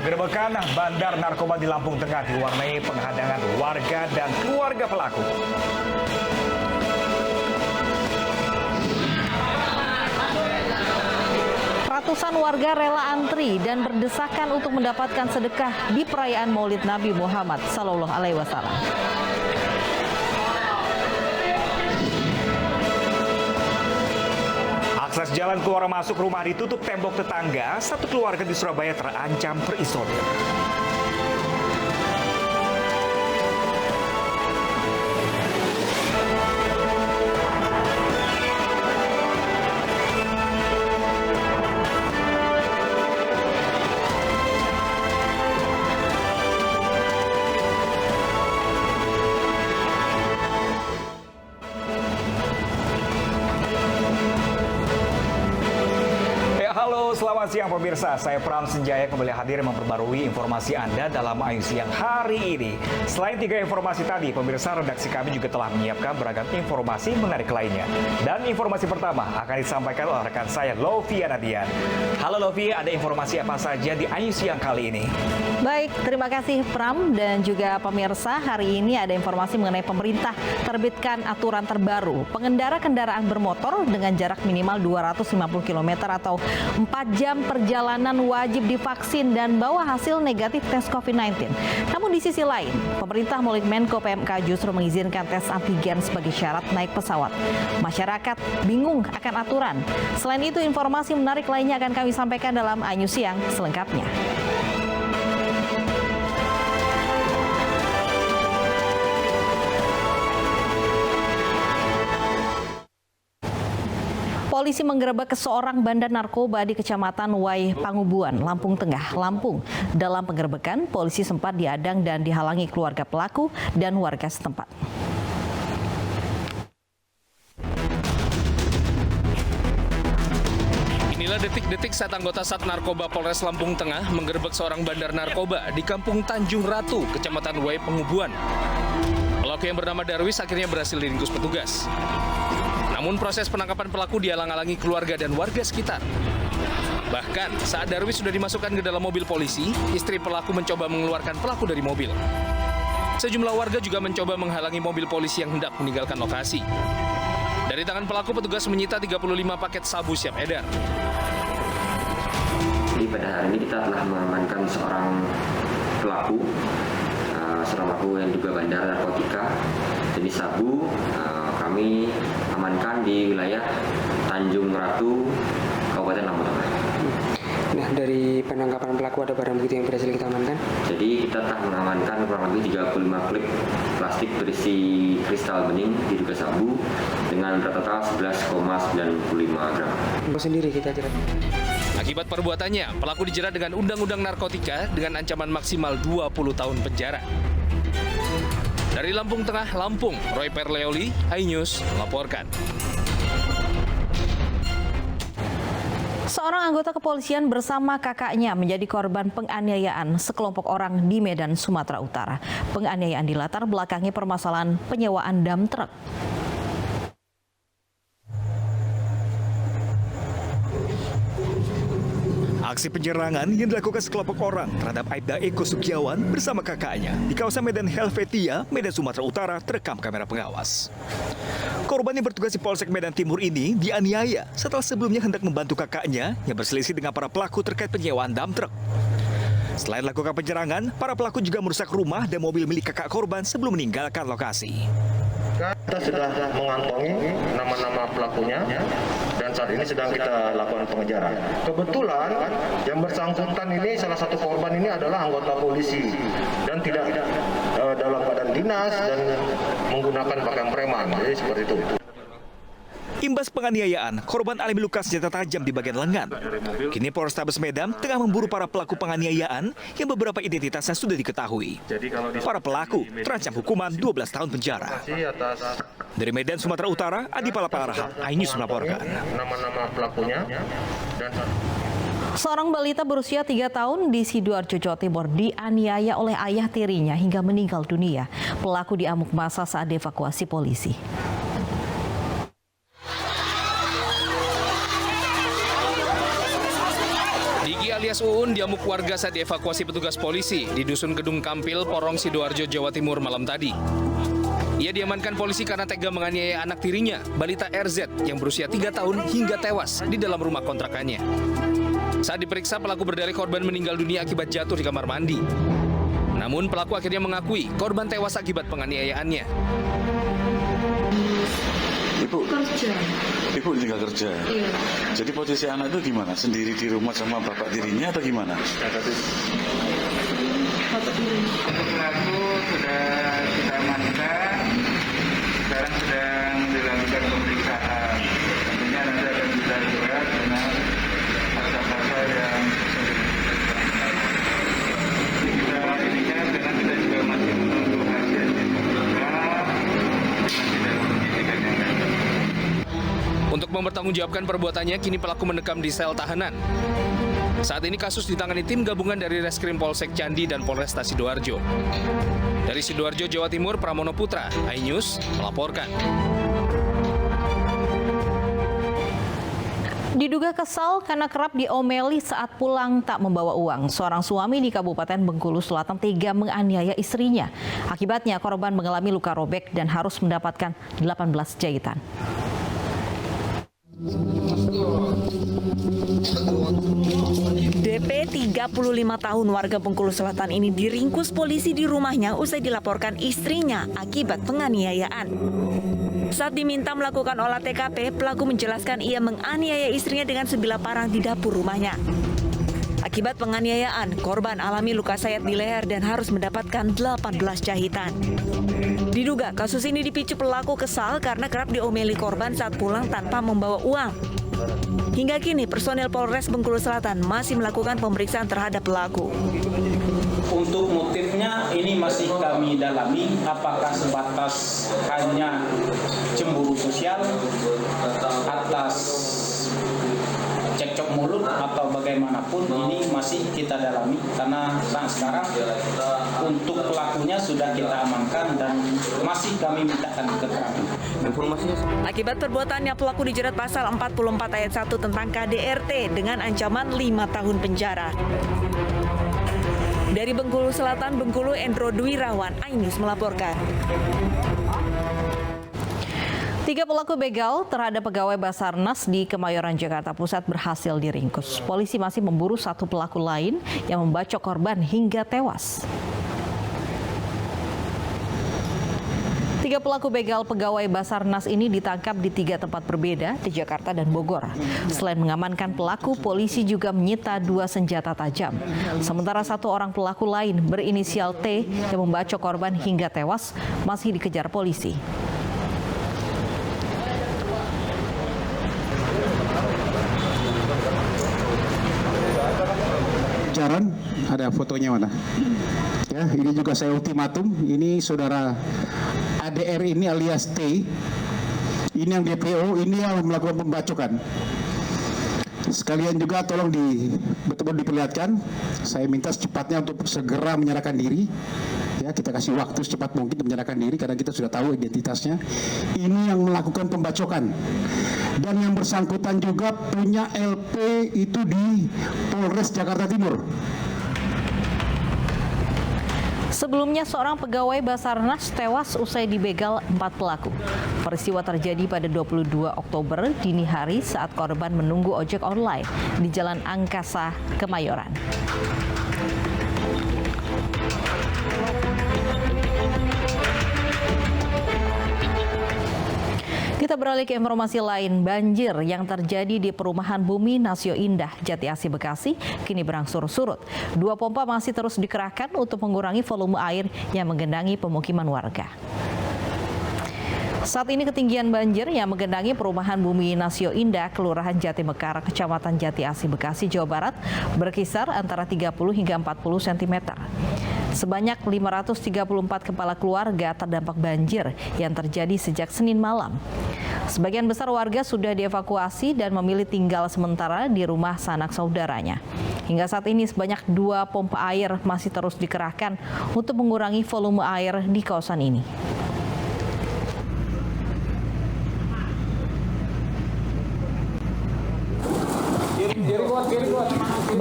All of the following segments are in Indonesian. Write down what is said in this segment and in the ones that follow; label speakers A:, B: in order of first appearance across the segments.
A: Penggerebekan bandar narkoba di Lampung Tengah diwarnai penghadangan warga dan keluarga pelaku.
B: Ratusan warga rela antri dan berdesakan untuk mendapatkan sedekah di perayaan Maulid Nabi Muhammad SAW.
A: Akses jalan keluar masuk rumah ditutup tembok tetangga, satu keluarga di Surabaya terancam terisolir. Halo, selamat siang pemirsa. Saya Pram Senjaya kembali hadir memperbarui informasi Anda dalam Ayu Siang hari ini. Selain 3 informasi tadi, pemirsa redaksi kami juga telah menyiapkan beragam informasi menarik lainnya. Dan informasi pertama akan disampaikan oleh rekan saya, Lovia Nadian. Halo Lovia, ada informasi apa saja di Ayu Siang kali ini?
B: Baik, terima kasih Pram dan juga pemirsa. Hari ini ada informasi mengenai pemerintah terbitkan aturan terbaru. Pengendara kendaraan bermotor dengan jarak minimal 250 km atau 4 jam perjalanan wajib divaksin dan bawa hasil negatif tes COVID-19. Namun di sisi lain, pemerintah melalui Menko PMK justru mengizinkan tes antigen sebagai syarat naik pesawat. Masyarakat bingung akan aturan. Selain itu, informasi menarik lainnya akan kami sampaikan dalam Ayu Siang selengkapnya. Polisi menggerebek seorang bandar narkoba di Kecamatan Wai Pangubuan, Lampung Tengah, Lampung. Dalam penggerebekan, polisi sempat diadang dan dihalangi keluarga pelaku dan warga setempat.
C: Inilah detik-detik saat anggota Sat Narkoba Polres Lampung Tengah menggerebek seorang bandar narkoba di Kampung Tanjung Ratu, Kecamatan Wai Pangubuan. Pelaku yang bernama Darwis akhirnya berhasil diringkus petugas. Namun proses penangkapan pelaku dihalang-halangi keluarga dan warga sekitar. Bahkan saat Darwis sudah dimasukkan ke dalam mobil polisi, istri pelaku mencoba mengeluarkan pelaku dari mobil. Sejumlah warga juga mencoba menghalangi mobil polisi yang hendak meninggalkan lokasi. Dari tangan pelaku, petugas menyita 35 paket sabu siap edar.
D: Jadi pada hari ini kita telah mengamankan seorang pelaku yang juga bandar narkotika jenis sabu. Kami amankan di wilayah Tanjung Ratu, Kabupaten Lampung Tengah.
E: Nah, dari penangkapan pelaku ada barang bukti yang berhasil kita amankan?
D: Jadi kita telah mengamankan kurang lebih 35 klip plastik berisi kristal bening diduga sabu dengan berat total 11,95 gram.
E: Sendiri kita jerat.
C: Akibat perbuatannya, pelaku dijerat dengan Undang-Undang Narkotika dengan ancaman maksimal 20 tahun penjara. Dari Lampung Tengah, Lampung, Roy Perleoli, iNews melaporkan.
B: Seorang anggota kepolisian bersama kakaknya menjadi korban penganiayaan sekelompok orang di Medan, Sumatera Utara. Penganiayaan dilatar belakangi permasalahan penyewaan dam truk.
A: Aksi penyerangan yang dilakukan sekelompok orang terhadap Aibda Eko Sugiawan bersama kakaknya di kawasan Medan Helvetia, Medan Sumatera Utara terekam kamera pengawas. Korban yang bertugas di Polsek Medan Timur ini dianiaya setelah sebelumnya hendak membantu kakaknya yang berselisih dengan para pelaku terkait penyewaan dam truk. Selain melakukan penyerangan, para pelaku juga merusak rumah dan mobil milik kakak korban sebelum meninggalkan lokasi.
F: Kita sudah mengantongi nama-nama pelakunya dan saat ini sedang kita lakukan pengejaran. Kebetulan yang bersangkutan ini, salah satu korban ini adalah anggota polisi dan tidak dalam keadaan dinas dan menggunakan pakaian preman. Jadi seperti itu.
A: Imbas penganiayaan, korban alami luka senjata tajam di bagian lengan. Kini Polrestabes Medan tengah memburu para pelaku penganiayaan yang beberapa identitasnya sudah diketahui. Para pelaku terancam hukuman 12 tahun penjara. Dari Medan, Sumatera Utara, Adi Palaparaha, iNews melaporkan.
F: Nama-nama pelakunya dan
B: Seorang balita berusia 3 tahun di Sidoarjo, Jawa Timur dianiaya oleh ayah tirinya hingga meninggal dunia. Pelaku diamuk massa saat dievakuasi polisi.
C: alias Uun diamuk warga saat dievakuasi petugas polisi di Dusun Gedung Kampil, Porong, Sidoarjo, Jawa Timur malam tadi. Ia diamankan polisi karena tega menganiaya anak tirinya, balita RZ yang berusia 3 tahun hingga tewas di dalam rumah kontrakannya. Saat diperiksa, pelaku berdalih korban meninggal dunia akibat jatuh di kamar mandi. Namun pelaku akhirnya mengakui korban tewas akibat penganiayaannya.
G: Ibu tinggal kerja. Iya. Jadi posisi anak itu gimana? Sendiri di rumah sama bapak dirinya atau gimana?
H: Pelaku sudah kita amankan, sekarang sedang dilakukan pemeriksaan. Tentunya nanti akan kita jerat dengan pasal-pasal yang kita inginkan, karena kita juga masih menunggu hasil masih dalam penyidikan yang lain.
C: Untuk mempertanggungjawabkan perbuatannya, kini pelaku mendekam di sel tahanan. Saat ini kasus ditangani tim gabungan dari Reskrim Polsek Candi dan Polresta Sidoarjo. Dari Sidoarjo, Jawa Timur, Pramono Putra, iNews melaporkan.
B: Diduga kesal karena kerap diomeli saat pulang tak membawa uang. Seorang suami di Kabupaten Bengkulu Selatan tega menganiaya istrinya. Akibatnya korban mengalami luka robek dan harus mendapatkan 18 jahitan.
I: DP 35 tahun warga Bengkulu Selatan ini diringkus polisi di rumahnya usai dilaporkan istrinya akibat penganiayaan. Saat diminta melakukan olah TKP, pelaku menjelaskan ia menganiaya istrinya dengan sebilah parang di dapur rumahnya. Akibat penganiayaan, korban alami luka sayat di leher dan harus mendapatkan 18 jahitan. Diduga kasus ini dipicu pelaku kesal karena kerap diomeli korban saat pulang tanpa membawa uang. Hingga kini personel Polres Bengkulu Selatan masih melakukan pemeriksaan terhadap pelaku.
J: Untuk motifnya ini masih kami dalami, apakah sebatas hanya cemburu sosial atas cekcok mulut atau bagaimanapun, ini masih kita dalami karena sekarang untuk pelakunya sudah kita amankan dan masih kami mintakan keterangan.
I: Akibat perbuatannya, pelaku dijerat pasal 44 ayat 1 tentang KDRT dengan ancaman 5 tahun penjara. Dari Bengkulu Selatan, Bengkulu, Endro Dwirawan, iNews melaporkan.
B: 3 pelaku begal terhadap pegawai Basarnas di Kemayoran, Jakarta Pusat berhasil diringkus. Polisi masih memburu 1 pelaku lain yang membacok korban hingga tewas. 3 pelaku begal pegawai Basarnas ini ditangkap di 3 tempat berbeda di Jakarta dan Bogor. Selain mengamankan pelaku, polisi juga menyita 2 senjata tajam. Sementara 1 orang pelaku lain berinisial T yang membacok korban hingga tewas masih dikejar polisi.
K: Jaran, ada fotonya mana? Ya, ini juga saya ultimatum. Ini saudara ADR ini alias T. Ini yang DPO, ini yang melakukan pembacokan. Sekalian juga tolong betul-betul diperlihatkan. Saya minta secepatnya untuk segera menyerahkan diri. Ya, kita kasih waktu secepat mungkin untuk menyerahkan diri karena kita sudah tahu identitasnya. Ini yang melakukan pembacokan. Dan yang bersangkutan juga punya LP itu di Polres Jakarta Timur.
B: Sebelumnya seorang pegawai Basarnas tewas usai dibegal 4 pelaku. Peristiwa terjadi pada 22 Oktober dini hari saat korban menunggu ojek online di Jalan Angkasa, Kemayoran. Kita beralih ke informasi lain. Banjir yang terjadi di perumahan Bumi Nasio Indah, Jati Asih, Bekasi kini berangsur surut. 2 pompa masih terus dikerahkan untuk mengurangi volume air yang menggenangi pemukiman warga. Saat ini ketinggian banjir yang menggenangi perumahan Bumi Nasio Indah, Kelurahan Jati Mekar, Kecamatan Jati Asih, Bekasi, Jawa Barat berkisar antara 30 hingga 40 cm. Sebanyak 534 kepala keluarga terdampak banjir yang terjadi sejak Senin malam. Sebagian besar warga sudah dievakuasi dan memilih tinggal sementara di rumah sanak saudaranya. Hingga saat ini sebanyak 2 pompa air masih terus dikerahkan untuk mengurangi volume air di kawasan ini.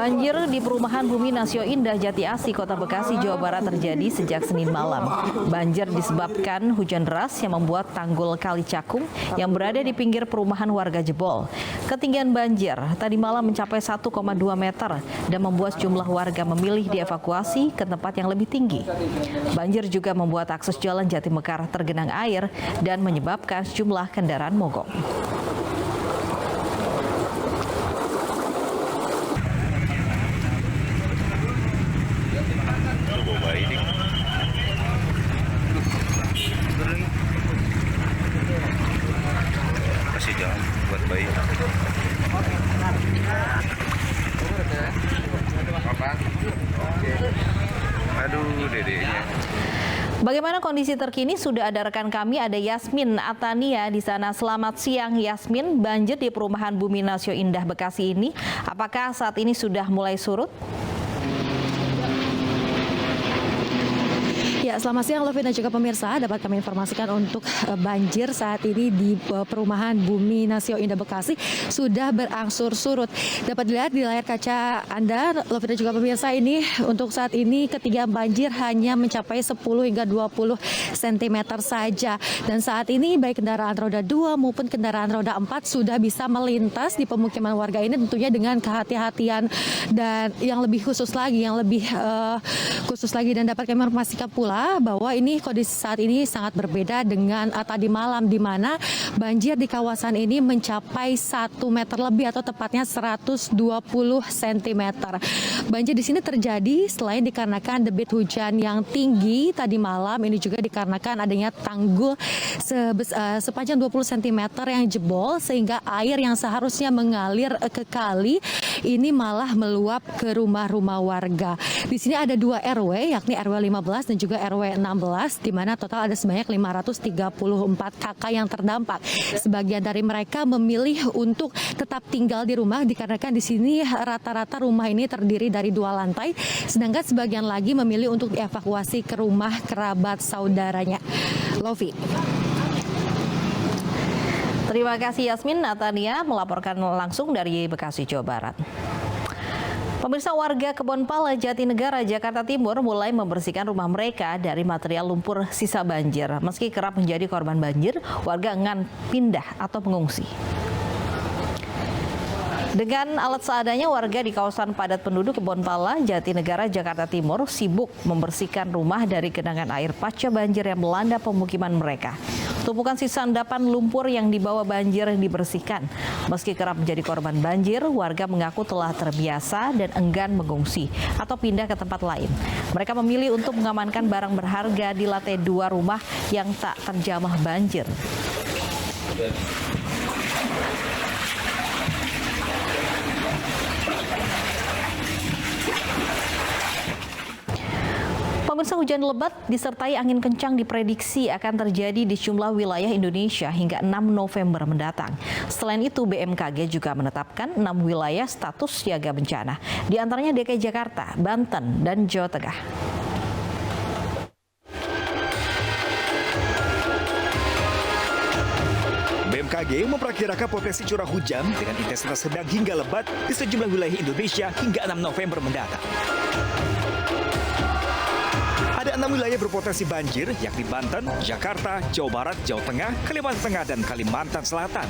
B: Banjir di perumahan Bumi Nasio Indah Jati Asih, Kota Bekasi, Jawa Barat terjadi sejak Senin malam. Banjir disebabkan hujan deras yang membuat tanggul Kali Cakung yang berada di pinggir perumahan warga jebol. Ketinggian banjir tadi malam mencapai 1,2 meter dan membuat sejumlah warga memilih dievakuasi ke tempat yang lebih tinggi. Banjir juga membuat akses jalan Jati Mekar tergenang air dan menyebabkan sejumlah kendaraan mogok.
L: Kasih jalan buat bayi. Aduh, dedeknya.
B: Bagaimana kondisi terkini? Sudah ada rekan kami, ada Yasmin Atania di sana. Selamat siang, Yasmin. Banjir di perumahan Bumi Nasio Indah Bekasi ini, apakah saat ini sudah mulai surut?
M: Ya, selamat siang Lovi dan juga pemirsa. Dapat kami informasikan untuk banjir saat ini di perumahan Bumi Nasio Indah Bekasi sudah berangsur surut. Dapat dilihat di layar kaca Anda, Lovi dan juga pemirsa, ini untuk saat ini ketinggian banjir hanya mencapai 10 hingga 20 cm saja. Dan saat ini baik kendaraan roda 2 maupun kendaraan roda 4 sudah bisa melintas di pemukiman warga ini, tentunya dengan kehati-hatian dan yang lebih khusus lagi, dan dapat kami informasikan pula bahwa ini kondisi saat ini sangat berbeda dengan tadi malam, di mana banjir di kawasan ini mencapai 1 meter lebih atau tepatnya 120 cm. Banjir di sini terjadi selain dikarenakan debit hujan yang tinggi tadi malam, ini juga dikarenakan adanya tanggul sepanjang 20 cm yang jebol, sehingga air yang seharusnya mengalir ke kali ini malah meluap ke rumah-rumah warga. Di sini ada 2 RW, yakni RW 15 dan juga RW 16, di mana total ada sebanyak 534 kakak yang terdampak. Sebagian dari mereka memilih untuk tetap tinggal di rumah dikarenakan di sini rata-rata rumah ini terdiri dari 2 lantai, sedangkan sebagian lagi memilih untuk dievakuasi ke rumah kerabat saudaranya. Lovi.
B: Terima kasih Yasmin Natania melaporkan langsung dari Bekasi, Jawa Barat. Pemirsa, warga Kebonpala, Jatinegara, Jakarta Timur mulai membersihkan rumah mereka dari material lumpur sisa banjir. Meski kerap menjadi korban banjir, warga enggan pindah atau mengungsi. Dengan alat seadanya, warga di kawasan padat penduduk Kebonpala, Jatinegara, Jakarta Timur sibuk membersihkan rumah dari genangan air pasca banjir yang melanda pemukiman mereka. Tumpukan sisa endapan lumpur yang dibawa banjir dibersihkan. Meski kerap menjadi korban banjir, warga mengaku telah terbiasa dan enggan mengungsi atau pindah ke tempat lain. Mereka memilih untuk mengamankan barang berharga di lantai 2 rumah yang tak terjamah banjir. Pemirsa, hujan lebat disertai angin kencang diprediksi akan terjadi di sejumlah wilayah Indonesia hingga 6 November mendatang. Selain itu, BMKG juga menetapkan 6 wilayah status siaga bencana, di antaranya DKI Jakarta, Banten, dan Jawa Tengah.
A: BMKG memperkirakan potensi curah hujan dengan intensitas sedang hingga lebat di sejumlah wilayah Indonesia hingga 6 November mendatang. Ada 6 wilayah berpotensi banjir, yakni Banten, Jakarta, Jawa Barat, Jawa Tengah, Kalimantan Tengah, dan Kalimantan Selatan.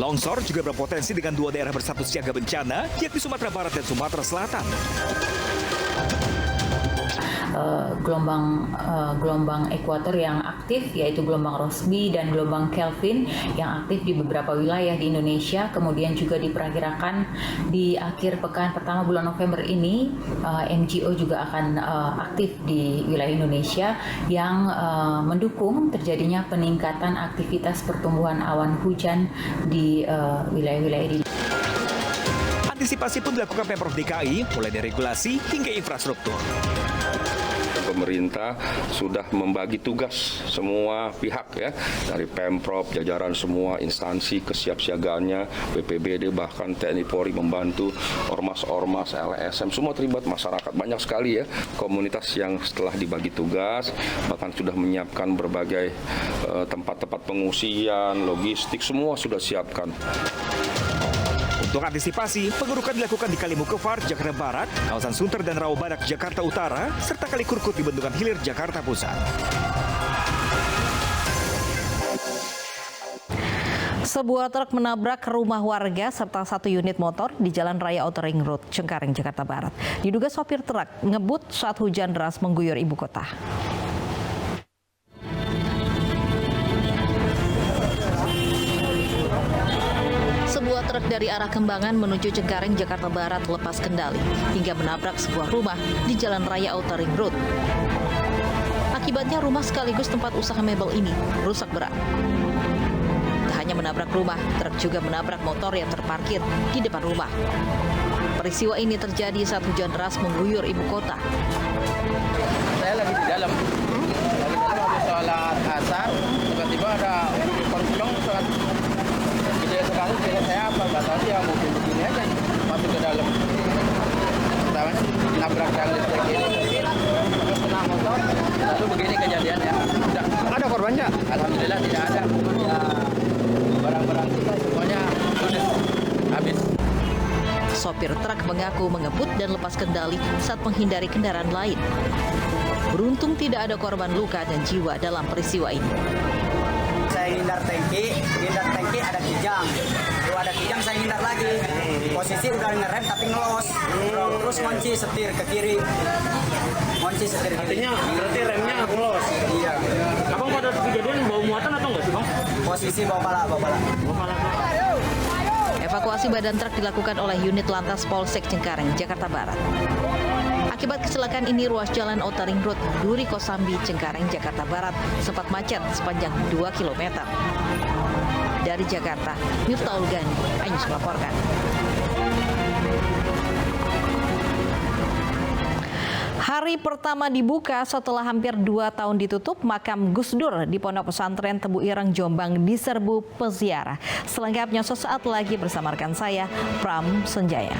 A: Longsor juga berpotensi dengan 2 daerah berstatus siaga bencana, yakni Sumatera Barat dan Sumatera Selatan.
N: Gelombang ekuator yang aktif, yaitu gelombang Rossby dan gelombang Kelvin yang aktif di beberapa wilayah di Indonesia. Kemudian juga diperkirakan di akhir pekan pertama bulan November ini MGO juga akan aktif di wilayah Indonesia yang mendukung terjadinya peningkatan aktivitas pertumbuhan awan hujan di wilayah-wilayah ini.
A: Antisipasi pun dilakukan Pemprov DKI, mulai dari regulasi hingga infrastruktur.
O: pemerintah sudah membagi tugas semua pihak ya, dari Pemprov, jajaran semua instansi kesiapsiagaannya, BPBD bahkan TNI Polri membantu, ormas-ormas, LSM semua terlibat, masyarakat banyak sekali ya komunitas yang setelah dibagi tugas bahkan sudah menyiapkan berbagai tempat-tempat pengungsian, logistik semua sudah siapkan.
A: Untuk antisipasi, pengerukan dilakukan di Kali Mukefar, Jakarta Barat, kawasan Sunter dan Rawabadak, Jakarta Utara, serta Kali Krukut di Bendungan Hilir, Jakarta Pusat.
B: Sebuah truk menabrak rumah warga serta satu unit motor di Jalan Raya Outer Ring Road, Cengkareng, Jakarta Barat. Diduga sopir truk ngebut saat hujan deras mengguyur ibu kota. Sebuah truk dari arah Kembangan menuju Cengkareng, Jakarta Barat lepas kendali hingga menabrak sebuah rumah di Jalan Raya Outer Ring Road. Akibatnya rumah sekaligus tempat usaha mebel ini rusak berat. Tak hanya menabrak rumah, truk juga menabrak motor yang terparkir di depan rumah. Peristiwa ini terjadi saat hujan deras mengguyur ibu kota.
P: Saya lagi di dalam habis sholat asar, tiba-tiba ada korban sholat. Gede sekali, kira saya apa, nggak tahu dia mobil begini aja masuk ke dalam. Pertama nabrak yang listrik ini, terus kena motor, lalu begini kejadiannya. Udah. Ada korban nggak? Alhamdulillah tidak ada. Ya, barang-barang kita semuanya ludes, habis.
B: Sopir truk mengaku mengebut dan lepas kendali saat menghindari kendaraan lain. Beruntung tidak ada korban luka dan jiwa dalam peristiwa ini.
Q: Saya hindar tangki ada kijang. Kalau ada kijang saya hindar lagi. Posisi udah ngerem tapi ngelos. Terus kunci setir ke kiri. Kunci setir ke kiri.
P: Artinya berarti remnya ngelos.
Q: Iya.
P: Abang pada kejadian bawa muatan atau enggak sih, Bang?
Q: Posisi bawa pala.
B: Evakuasi badan truk dilakukan oleh unit Lantas Polsek Cengkareng, Jakarta Barat. Akibat kecelakaan ini, ruas jalan Outer Ring Road, Duri Kosambi, Cengkareng, Jakarta Barat sempat macet sepanjang 2 km. Dari Jakarta, Miftahul Gani, Anyus melaporkan. Hari pertama dibuka setelah hampir 2 tahun ditutup, makam Gus Dur di Pondok Pesantren Tebu Ireng, Jombang diserbu peziarah. Selengkapnya sesaat lagi bersama rekan saya, Pram Senjaya.